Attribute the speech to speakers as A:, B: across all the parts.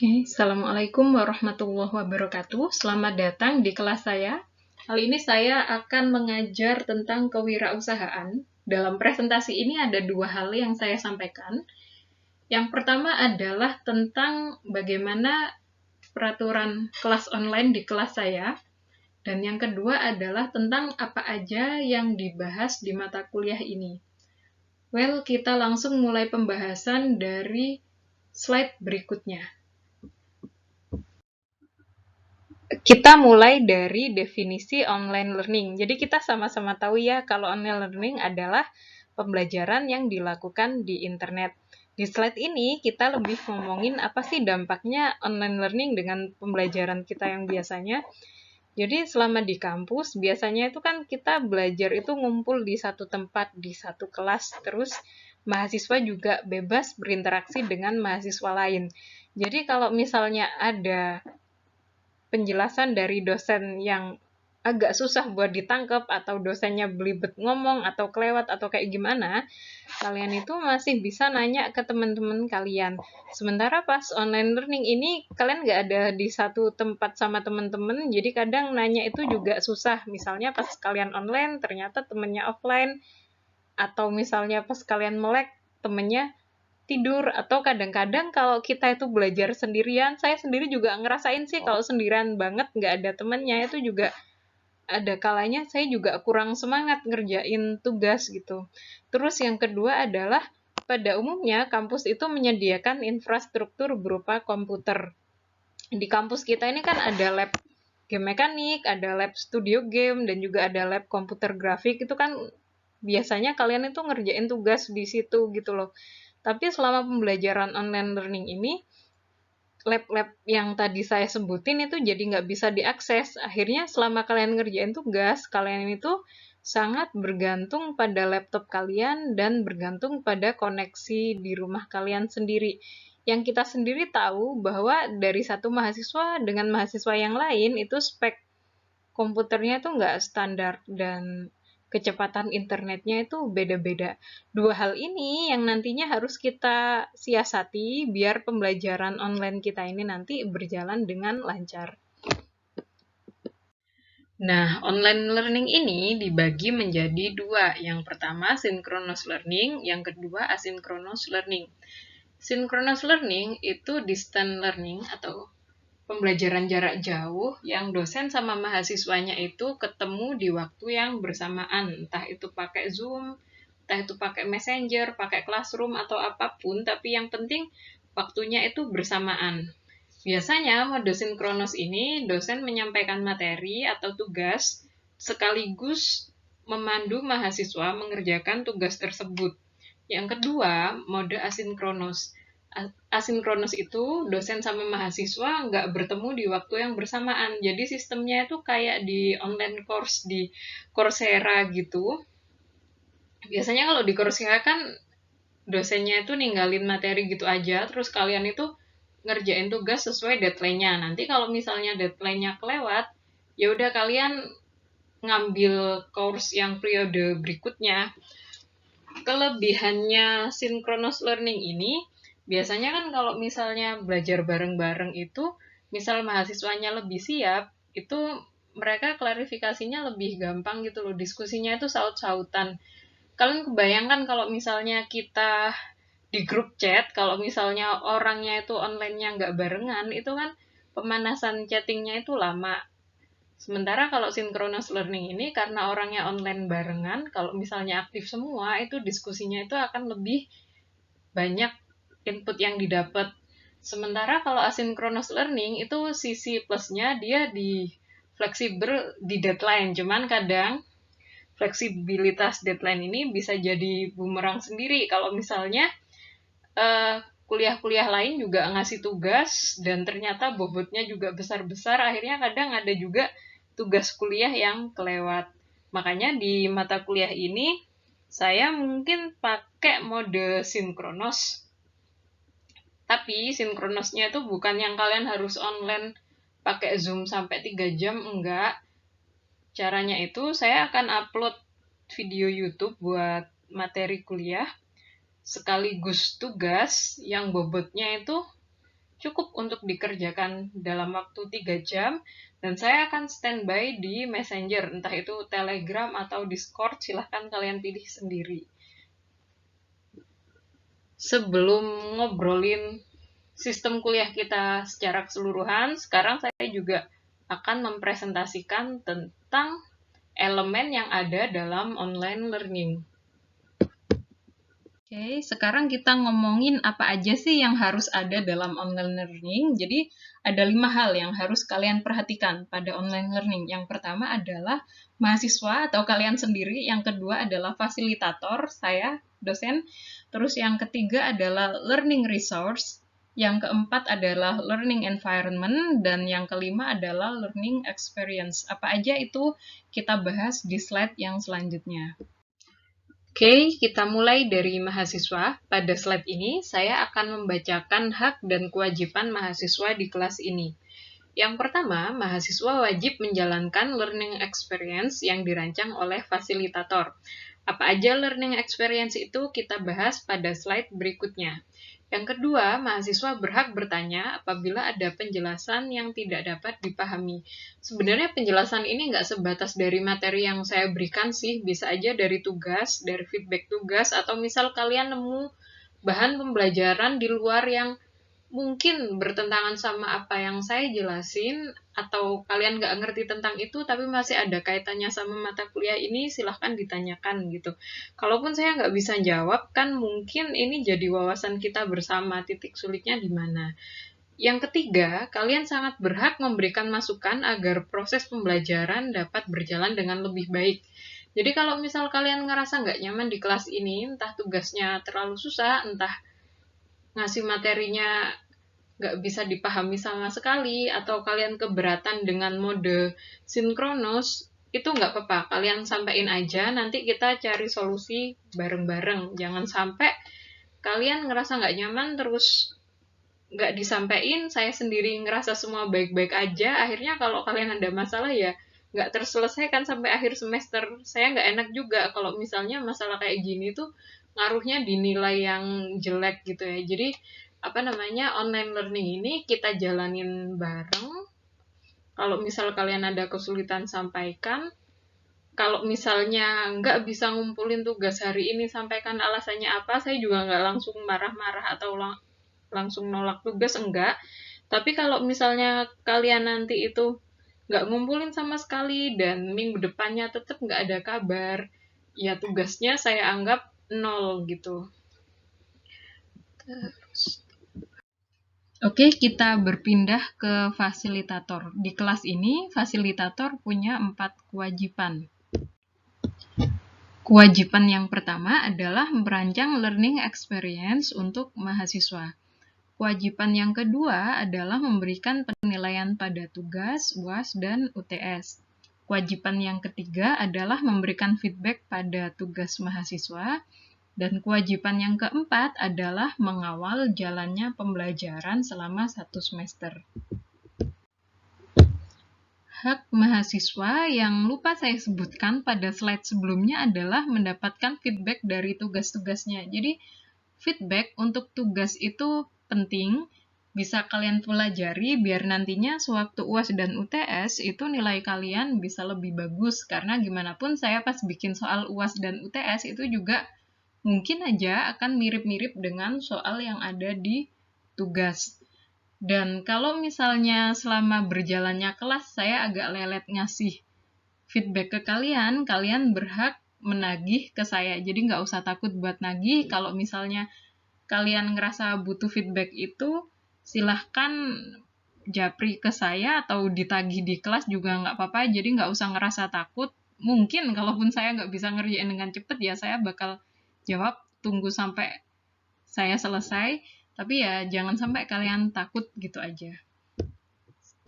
A: Oke, Assalamualaikum warahmatullahi wabarakatuh. Selamat datang di kelas saya. Kali ini saya akan mengajar tentang kewirausahaan. Dalam presentasi ini ada dua hal yang saya sampaikan. Yang pertama adalah tentang bagaimana peraturan kelas online di kelas saya. Dan yang kedua adalah tentang apa aja yang dibahas di mata kuliah ini. Well, kita langsung mulai pembahasan dari slide berikutnya. Kita mulai dari definisi online learning. Jadi kita sama-sama tahu ya kalau online learning adalah pembelajaran yang dilakukan di internet. Di slide ini kita lebih ngomongin apa sih dampaknya online learning dengan pembelajaran kita yang biasanya. Jadi selama di kampus biasanya itu kan kita belajar itu ngumpul di satu tempat, di satu kelas, terus mahasiswa juga bebas berinteraksi dengan mahasiswa lain. Jadi kalau misalnya ada penjelasan dari dosen yang agak susah buat ditangkap atau dosennya belibet ngomong atau kelewat atau kayak gimana, kalian itu masih bisa nanya ke teman-teman kalian. Sementara pas online learning ini kalian nggak ada di satu tempat sama teman-teman, jadi kadang nanya itu juga susah. Misalnya pas kalian online ternyata temennya offline, atau misalnya pas kalian melek temennya tidur, atau kadang-kadang kalau kita itu belajar sendirian, saya sendiri juga ngerasain sih kalau sendirian banget nggak ada temennya itu juga ada kalanya saya juga kurang semangat ngerjain tugas gitu. Terus yang kedua adalah pada umumnya kampus itu menyediakan infrastruktur berupa komputer. Di kampus kita ini kan ada lab game mekanik, ada lab studio game, dan juga ada lab komputer grafik. Itu kan biasanya kalian itu ngerjain tugas di situ gitu loh. Tapi selama pembelajaran online learning ini, lab-lab yang tadi saya sebutin itu jadi nggak bisa diakses. Akhirnya selama kalian ngerjain tugas, kalian itu sangat bergantung pada laptop kalian dan bergantung pada koneksi di rumah kalian sendiri. Yang kita sendiri tahu bahwa dari satu mahasiswa dengan mahasiswa yang lain itu spek komputernya itu nggak standar dan kecepatan internetnya itu beda-beda. Dua hal ini yang nantinya harus kita siasati biar pembelajaran online kita ini nanti berjalan dengan lancar. Nah, online learning ini dibagi menjadi dua. Yang pertama, synchronous learning. Yang kedua, asynchronous learning. Synchronous learning itu distant learning atau pembelajaran jarak jauh yang dosen sama mahasiswanya itu ketemu di waktu yang bersamaan, entah itu pakai Zoom, entah itu pakai Messenger, pakai Classroom atau apapun, tapi yang penting waktunya itu bersamaan. Biasanya mode sinkronos ini dosen menyampaikan materi atau tugas sekaligus memandu mahasiswa mengerjakan tugas tersebut. Yang kedua, mode asinkronos. Asinkronos itu dosen sama mahasiswa nggak bertemu di waktu yang bersamaan. Jadi sistemnya itu kayak di online course di Coursera gitu. Biasanya kalau di Coursera kan dosennya itu ninggalin materi gitu aja, terus kalian itu ngerjain tugas sesuai deadline-nya. Nanti kalau misalnya deadline-nya kelewat, ya udah kalian ngambil course yang periode berikutnya. Kelebihannya synchronous learning ini, biasanya kan kalau misalnya belajar bareng-bareng itu, misal mahasiswanya lebih siap, itu mereka klarifikasinya lebih gampang gitu loh, diskusinya itu saut-sautan. Kalian kebayangkan kalau misalnya kita di grup chat, kalau misalnya orangnya itu online-nya nggak barengan, itu kan pemanasan chattingnya itu lama. Sementara kalau synchronous learning ini, karena orangnya online barengan, kalau misalnya aktif semua, itu diskusinya itu akan lebih banyak input yang didapat. Sementara kalau asynchronous learning, itu sisi plusnya dia di fleksibel di deadline. Cuman kadang fleksibilitas deadline ini bisa jadi bumerang sendiri. Kalau misalnya kuliah-kuliah lain juga ngasih tugas dan ternyata bobotnya juga besar-besar, akhirnya kadang ada juga tugas kuliah yang kelewat. Makanya di mata kuliah ini saya mungkin pakai mode sinkronos. Tapi sinkronosnya itu bukan yang kalian harus online pakai Zoom sampai 3 jam, enggak. Caranya itu saya akan upload video YouTube buat materi kuliah sekaligus tugas yang bobotnya itu cukup untuk dikerjakan dalam waktu 3 jam, dan saya akan standby di Messenger, entah itu Telegram atau Discord, silahkan kalian pilih sendiri. Sebelum ngobrolin sistem kuliah kita secara keseluruhan, sekarang saya juga akan mempresentasikan tentang elemen yang ada dalam online learning. Oke, sekarang kita ngomongin apa aja sih yang harus ada dalam online learning. Jadi, ada 5 hal yang harus kalian perhatikan pada online learning. Yang pertama adalah mahasiswa atau kalian sendiri. Yang kedua adalah fasilitator, saya, dosen. Terus yang ketiga adalah learning resource. Yang keempat adalah learning environment. Dan yang kelima adalah learning experience. Apa aja itu kita bahas di slide yang selanjutnya. Oke, kita mulai dari mahasiswa. Pada slide ini, saya akan membacakan hak dan kewajiban mahasiswa di kelas ini. Yang pertama, mahasiswa wajib menjalankan learning experience yang dirancang oleh fasilitator. Apa aja learning experience itu kita bahas pada slide berikutnya. Yang kedua, mahasiswa berhak bertanya apabila ada penjelasan yang tidak dapat dipahami. Sebenarnya penjelasan ini nggak sebatas dari materi yang saya berikan sih, bisa aja dari tugas, dari feedback tugas, atau misal kalian nemu bahan pembelajaran di luar yang mungkin bertentangan sama apa yang saya jelasin, atau kalian nggak ngerti tentang itu tapi masih ada kaitannya sama mata kuliah ini, silahkan ditanyakan gitu. Kalaupun saya nggak bisa jawab, kan mungkin ini jadi wawasan kita bersama, titik sulitnya di mana. Yang ketiga, kalian sangat berhak memberikan masukan agar proses pembelajaran dapat berjalan dengan lebih baik. Jadi kalau misal kalian ngerasa nggak nyaman di kelas ini, entah tugasnya terlalu susah, entah ngasih materinya nggak bisa dipahami sama sekali, atau kalian keberatan dengan mode sinkronus, itu nggak apa-apa, kalian sampaikan aja, nanti kita cari solusi bareng-bareng. Jangan sampai kalian ngerasa nggak nyaman, terus nggak disampaikan, saya sendiri ngerasa semua baik-baik aja, akhirnya kalau kalian ada masalah ya nggak terselesaikan sampai akhir semester. Saya nggak enak juga kalau misalnya masalah kayak gini tuh ngaruhnya di nilai yang jelek gitu ya. Jadi online learning ini kita jalanin bareng. Kalau misal kalian ada kesulitan, sampaikan. Kalau misalnya nggak bisa ngumpulin tugas hari ini, sampaikan alasannya apa. Saya juga nggak langsung marah-marah atau langsung nolak tugas, enggak. Tapi kalau misalnya kalian nanti itu nggak ngumpulin sama sekali dan minggu depannya tetap nggak ada kabar, ya tugasnya saya anggap 0 gitu. Oke, kita berpindah ke fasilitator. Di kelas ini, fasilitator punya 4 kewajiban. Kewajiban yang pertama adalah merancang learning experience untuk mahasiswa. Kewajiban yang kedua adalah memberikan penilaian pada tugas, UAS, dan UTS. Kewajiban yang ketiga adalah memberikan feedback pada tugas mahasiswa. Dan kewajiban yang keempat adalah mengawal jalannya pembelajaran selama 1 semester. Hak mahasiswa yang lupa saya sebutkan pada slide sebelumnya adalah mendapatkan feedback dari tugas-tugasnya. Jadi, feedback untuk tugas itu penting, bisa kalian pelajari biar nantinya sewaktu UAS dan UTS itu nilai kalian bisa lebih bagus. Karena gimana pun saya pas bikin soal UAS dan UTS itu juga mungkin aja akan mirip-mirip dengan soal yang ada di tugas. Dan kalau misalnya selama berjalannya kelas saya agak lelet ngasih feedback ke kalian, kalian berhak menagih ke saya. Jadi nggak usah takut buat nagih. Kalau misalnya kalian ngerasa butuh feedback itu, silahkan japri ke saya atau ditagih di kelas juga nggak apa-apa. Jadi nggak usah ngerasa takut. Mungkin kalaupun saya nggak bisa ngerjain dengan cepet, ya saya bakal jawab, tunggu sampai saya selesai, tapi ya jangan sampai kalian takut gitu aja.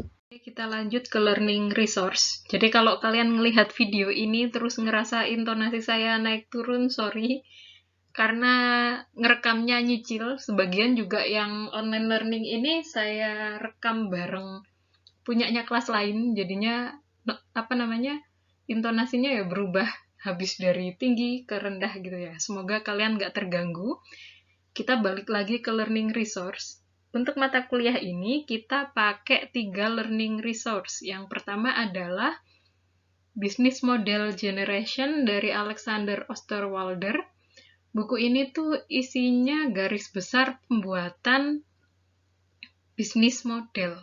A: Oke, kita lanjut ke learning resource. Jadi kalau kalian ngelihat video ini terus ngerasa intonasi saya naik turun, sorry. Karena ngerekamnya nyicil, sebagian juga yang online learning ini saya rekam bareng punyanya kelas lain, jadinya intonasinya ya berubah, habis dari tinggi ke rendah gitu ya. Semoga kalian nggak terganggu. Kita balik lagi ke learning resource. Untuk mata kuliah ini kita pakai 3 learning resource. Yang pertama adalah Business Model Generation dari Alexander Osterwalder. Buku ini tuh isinya garis besar pembuatan bisnis model.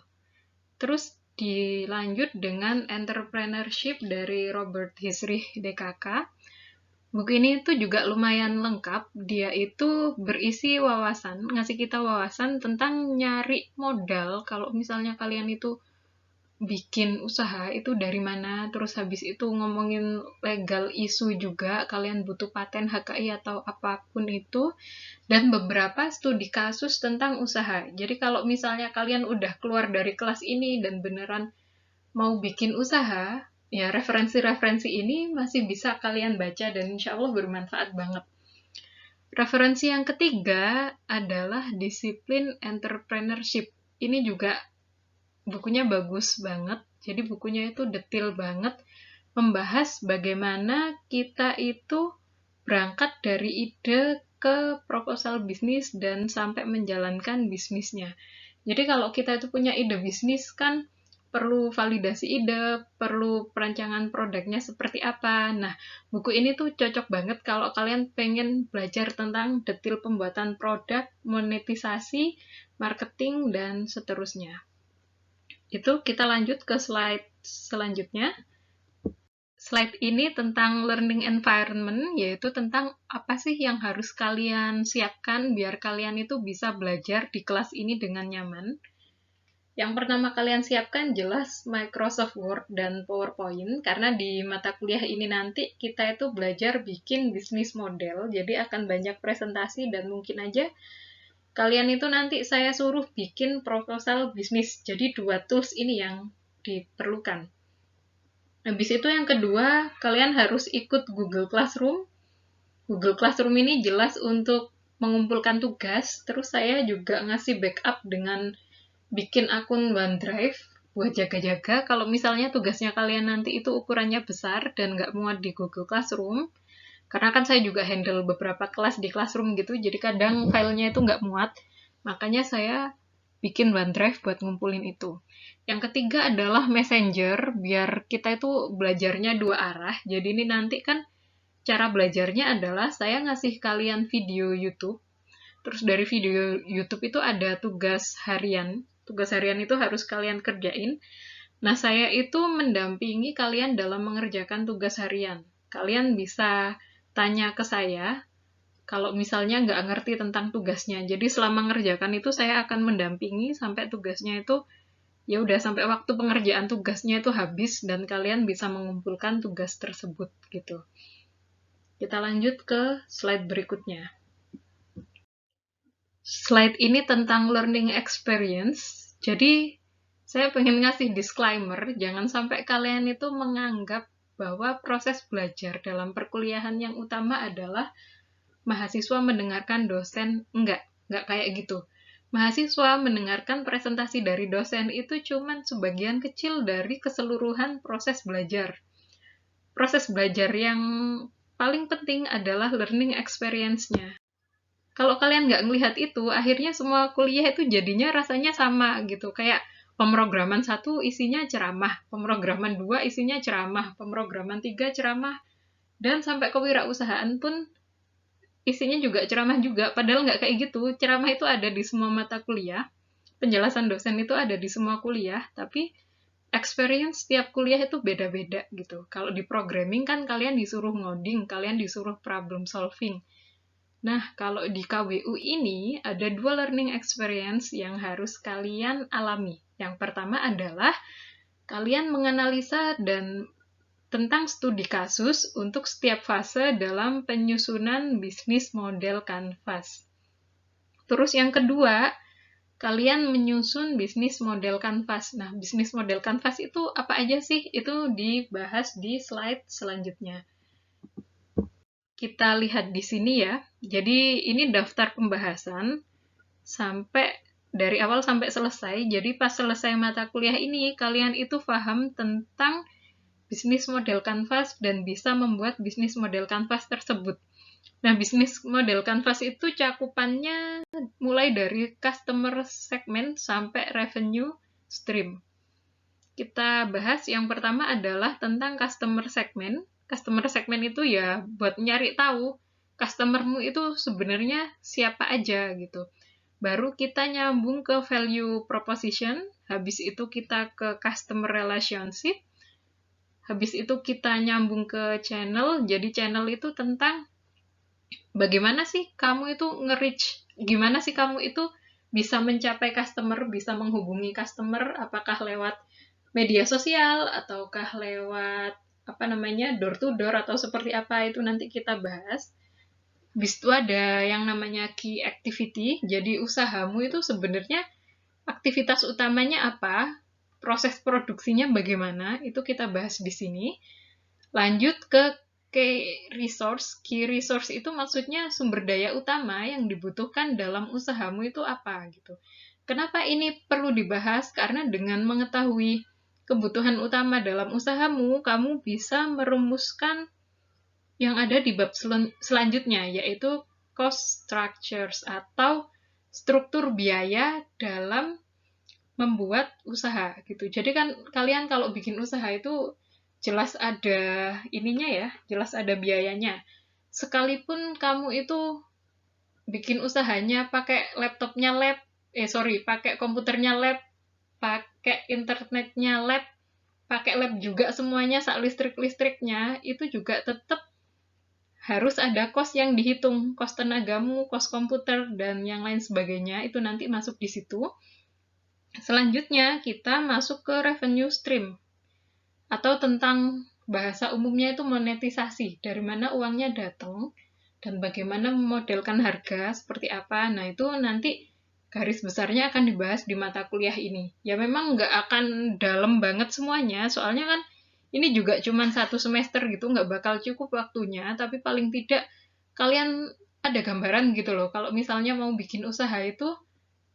A: Terus dilanjut dengan Entrepreneurship dari Robert Hisrich DKK. Buku ini tuh juga lumayan lengkap. Dia itu berisi wawasan, ngasih kita wawasan tentang nyari modal. Kalau misalnya kalian itu bikin usaha itu dari mana, terus habis itu ngomongin legal isu juga, kalian butuh paten HKI atau apapun itu, dan beberapa studi kasus tentang usaha. Jadi kalau misalnya kalian udah keluar dari kelas ini dan beneran mau bikin usaha, ya referensi-referensi ini masih bisa kalian baca dan insya Allah bermanfaat banget. Referensi yang ketiga adalah disiplin entrepreneurship. Ini juga bukunya bagus banget, jadi bukunya itu detail banget, membahas bagaimana kita itu berangkat dari ide ke proposal bisnis dan sampai menjalankan bisnisnya. Jadi kalau kita itu punya ide bisnis kan perlu validasi ide, perlu perancangan produknya seperti apa. Nah, buku ini tuh cocok banget kalau kalian pengen belajar tentang detail pembuatan produk, monetisasi, marketing, dan seterusnya. Itu kita lanjut ke slide selanjutnya. Slide ini tentang learning environment, yaitu tentang apa sih yang harus kalian siapkan biar kalian itu bisa belajar di kelas ini dengan nyaman. Yang pertama kalian siapkan jelas Microsoft Word dan PowerPoint, karena di mata kuliah ini nanti kita itu belajar bikin bisnis model, jadi akan banyak presentasi dan mungkin aja kalian itu nanti saya suruh bikin proposal bisnis. Jadi 2 tools ini yang diperlukan. Habis itu yang kedua, kalian harus ikut Google Classroom. Google Classroom ini jelas untuk mengumpulkan tugas, terus saya juga ngasih backup dengan bikin akun OneDrive buat jaga-jaga kalau misalnya tugasnya kalian nanti itu ukurannya besar dan nggak muat di Google Classroom. Karena kan saya juga handle beberapa kelas di Classroom gitu, jadi kadang filenya itu nggak muat. Makanya saya bikin OneDrive buat ngumpulin itu. Yang ketiga adalah Messenger, biar kita itu belajarnya 2 arah. Jadi ini nanti kan cara belajarnya adalah saya ngasih kalian video YouTube, terus dari video YouTube itu ada tugas harian. Tugas harian itu harus kalian kerjain. Nah, saya itu mendampingi kalian dalam mengerjakan tugas harian. Kalian bisa tanya ke saya kalau misalnya nggak ngerti tentang tugasnya. Jadi selama mengerjakan itu saya akan mendampingi sampai tugasnya itu ya udah sampai waktu pengerjaan tugasnya itu habis dan kalian bisa mengumpulkan tugas tersebut gitu. Kita lanjut ke slide berikutnya. Slide ini tentang learning experience. Jadi saya pengen ngasih disclaimer, jangan sampai kalian itu menganggap bahwa proses belajar dalam perkuliahan yang utama adalah mahasiswa mendengarkan dosen. Enggak kayak gitu. Mahasiswa mendengarkan presentasi dari dosen itu cuman sebagian kecil dari keseluruhan proses belajar. Proses belajar yang paling penting adalah learning experience-nya. Kalau kalian nggak ngelihat itu, akhirnya semua kuliah itu jadinya rasanya sama gitu. Kayak pemrograman 1 isinya ceramah, pemrograman 2 isinya ceramah, pemrograman 3 ceramah, dan sampai kewirausahaan pun isinya juga ceramah juga. Padahal nggak kayak gitu. Ceramah itu ada di semua mata kuliah, penjelasan dosen itu ada di semua kuliah, tapi experience setiap kuliah itu beda-beda gitu. Kalau di programming kan kalian disuruh ngoding, kalian disuruh problem solving. Nah, kalau di KWU ini ada 2 learning experience yang harus kalian alami. Yang pertama adalah kalian menganalisa dan tentang studi kasus untuk setiap fase dalam penyusunan bisnis model kanvas. Terus yang kedua, kalian menyusun bisnis model kanvas. Nah, bisnis model kanvas itu apa aja sih? Itu dibahas di slide selanjutnya. Kita lihat di sini ya. Jadi ini daftar pembahasan sampai dari awal sampai selesai. Jadi pas selesai mata kuliah ini, kalian itu paham tentang bisnis model kanvas dan bisa membuat bisnis model kanvas tersebut. Nah, bisnis model Canvas itu cakupannya mulai dari customer segment sampai revenue stream. Kita bahas yang pertama adalah tentang customer segment. Customer segment itu ya buat nyari tahu customermu itu sebenarnya siapa aja gitu. Baru kita nyambung ke value proposition, habis itu kita ke customer relationship, habis itu kita nyambung ke channel. Jadi channel itu tentang bagaimana sih kamu itu nge-reach, gimana sih kamu itu bisa mencapai customer, bisa menghubungi customer, apakah lewat media sosial ataukah lewat apa namanya door to door atau seperti apa, itu nanti kita bahas. Bis itu ada yang namanya key activity, jadi usahamu itu sebenarnya aktivitas utamanya apa, proses produksinya bagaimana, itu kita bahas di sini. Lanjut ke key resource itu maksudnya sumber daya utama yang dibutuhkan dalam usahamu itu apa gitu. Kenapa ini perlu dibahas? Karena dengan mengetahui kebutuhan utama dalam usahamu, kamu bisa merumuskan yang ada di bab selanjutnya, yaitu cost structures atau struktur biaya dalam membuat usaha gitu. Jadi kan kalian kalau bikin usaha itu jelas ada ininya ya, jelas ada biayanya. Sekalipun kamu itu bikin usahanya pakai laptopnya lab, pakai komputernya lab, pakai internetnya lab, pakai lab juga semuanya, sak listrik-listriknya, itu juga tetap harus ada cost yang dihitung, cost tenagamu, cost komputer, dan yang lain sebagainya, itu nanti masuk di situ. Selanjutnya, kita masuk ke revenue stream, atau tentang bahasa umumnya itu monetisasi, dari mana uangnya datang, dan bagaimana memodelkan harga, seperti apa. Nah, itu nanti garis besarnya akan dibahas di mata kuliah ini. Ya memang nggak akan dalam banget semuanya, soalnya kan ini juga cuma 1 semester gitu, nggak bakal cukup waktunya, tapi paling tidak kalian ada gambaran gitu loh, kalau misalnya mau bikin usaha itu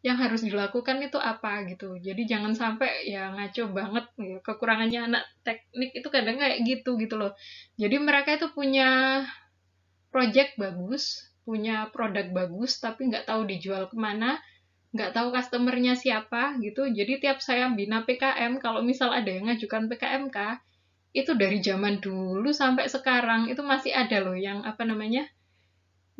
A: yang harus dilakukan itu apa gitu. Jadi jangan sampai ya ngaco banget ya. Kekurangannya anak teknik itu kadang kayak gitu gitu loh. Jadi mereka itu punya project bagus, punya produk bagus, tapi nggak tahu dijual kemana, nggak tahu customernya siapa gitu. Jadi tiap saya bina PKM, kalau misal ada yang ngajukan PKMK, itu dari zaman dulu sampai sekarang itu masih ada loh yang apa namanya,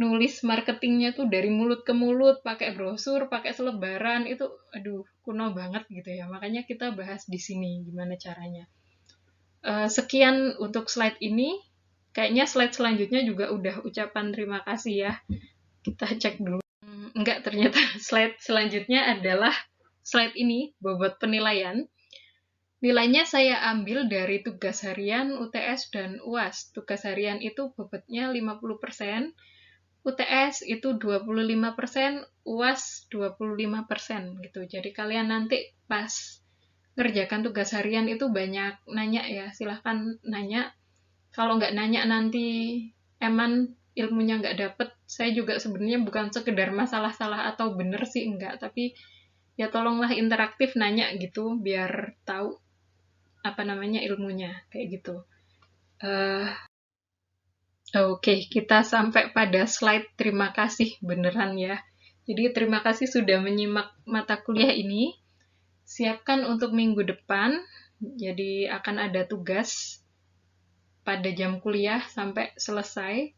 A: nulis marketingnya tuh dari mulut ke mulut, pakai brosur, pakai selebaran, itu aduh kuno banget gitu ya. Makanya kita bahas di sini gimana caranya. Sekian untuk slide ini. Kayaknya slide selanjutnya juga udah ucapan terima kasih ya. Kita cek dulu. Enggak, ternyata slide selanjutnya adalah slide ini, bobot penilaian. Nilainya saya ambil dari tugas harian, UTS, dan UAS. Tugas harian itu bobotnya 50%, UTS itu 25%, UAS 25% gitu. Jadi kalian nanti pas ngerjakan tugas harian itu banyak nanya ya, silahkan nanya. Kalau nggak nanya nanti eman ilmunya nggak dapet. Saya juga sebenarnya bukan sekedar masalah salah atau bener sih, enggak. Tapi ya tolonglah interaktif nanya gitu, biar tahu apa namanya ilmunya, kayak gitu. Uh, Oke, kita sampai pada slide terima kasih beneran ya. Jadi terima kasih sudah menyimak mata kuliah ini. Siapkan untuk minggu depan. Jadi akan ada tugas pada jam kuliah sampai selesai.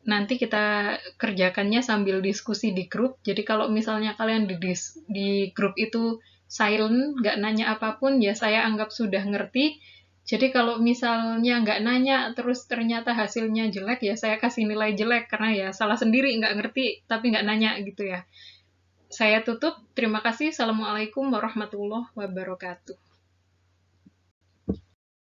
A: Nanti kita kerjakannya sambil diskusi di grup. Jadi kalau misalnya kalian di grup itu silent, nggak nanya apapun, ya saya anggap sudah ngerti. Jadi kalau misalnya nggak nanya, terus ternyata hasilnya jelek, ya saya kasih nilai jelek, karena ya salah sendiri, nggak ngerti, tapi nggak nanya gitu ya. Saya tutup, terima kasih. Assalamualaikum warahmatullahi wabarakatuh.